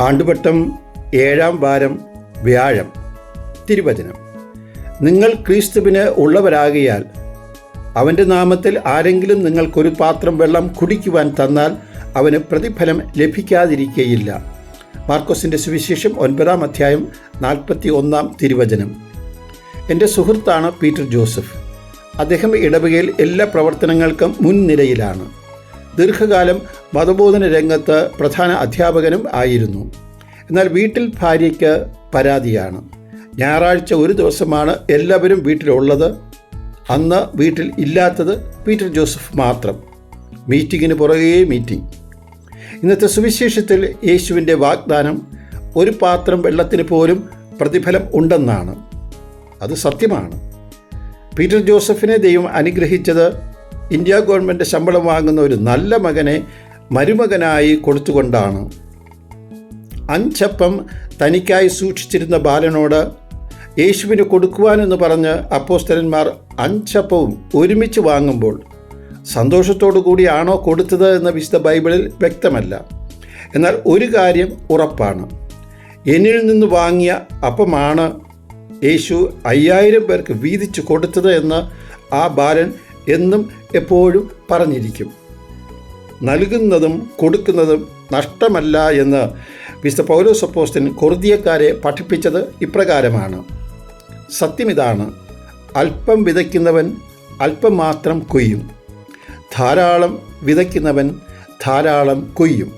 ആണ്ടുവട്ടം 7-ാം വാരം വ്യാഴം. തിരുവചനം: നിങ്ങൾ ക്രിസ്തുവിന് ഉള്ളവരാകിയാൽ അവൻ്റെ നാമത്തിൽ ആരെങ്കിലും നിങ്ങൾക്കൊരു പാത്രം വെള്ളം കുടിക്കുവാൻ തന്നാൽ അവന് പ്രതിഫലം ലഭിക്കാതിരിക്കുകയില്ല. മാർക്കോസിൻ്റെ സുവിശേഷം 9-ാം അധ്യായം 41-ാം തിരുവചനം. എൻ്റെ സുഹൃത്താണ് പീറ്റർ ജോസഫ്. അദ്ദേഹം ഇടവകയിൽ എല്ലാ പ്രവർത്തനങ്ങൾക്കും മുൻനിരയിലാണ്. ദീർഘകാലം മതബോധന രംഗത്ത് പ്രധാന അധ്യാപകനും ആയിരുന്നു. എന്നാൽ വീട്ടിൽ ഭാര്യയ്ക്ക് പരാതിയാണ്. ഞായറാഴ്ച ഒരു ദിവസമാണ് എല്ലാവരും വീട്ടിലുള്ളത്. അന്ന് വീട്ടിൽ ഇല്ലാത്തത് പീറ്റർ ജോസഫ് മാത്രം. മീറ്റിങ്ങിന് പുറകെ മീറ്റിംഗ്. ഇന്നത്തെ സുവിശേഷത്തിൽ യേശുവിൻ്റെ വാഗ്ദാനം ഒരു പാത്രം വെള്ളത്തിന് പോലും പ്രതിഫലം ഉണ്ടെന്നാണ്. അത് സത്യമാണ്. പീറ്റർ ജോസഫിനെ ദൈവം അനുഗ്രഹിച്ചത് ഇന്ത്യ ഗവൺമെൻറ് ശമ്പളം വാങ്ങുന്ന ഒരു നല്ല മകനെ മരുമകനായി കൊടുത്തുകൊണ്ടാണ്. 5 അപ്പം തനിക്കായി സൂക്ഷിച്ചിരുന്ന ബാലനോട് യേശുവിന് കൊടുക്കുവാനെന്ന് പറഞ്ഞ് അപ്പോസ്തലന്മാർ 5 അപ്പവും ഒരുമിച്ച് വാങ്ങുമ്പോൾ സന്തോഷത്തോടു കൂടിയാണോ കൊടുത്തത് എന്ന് വിശുദ്ധ ബൈബിളിൽ വ്യക്തമല്ല. എന്നാൽ ഒരു കാര്യം ഉറപ്പാണ്: എന്നിൽ നിന്ന് വാങ്ങിയ അപ്പമാണ് യേശു 5000 പേർക്ക് വീതിച്ചു കൊടുത്തത് എന്ന് ആ ബാലൻ എന്നും എപ്പോഴും പറഞ്ഞിരിക്കും. നൽകുന്നതും കൊടുക്കുന്നതും നഷ്ടമല്ല എന്ന് വിശുദ്ധ പൗലോസ് അപ്പോസ്തലൻ കൊറിന്ത്യക്കാരെ പഠിപ്പിച്ചത് ഇപ്രകാരമാണ്. സത്യമിതാണ്: അല്പം വിതയ്ക്കുന്നവൻ അല്പം മാത്രം കൊയ്യും, ധാരാളം വിതയ്ക്കുന്നവൻ ധാരാളം കൊയ്യും.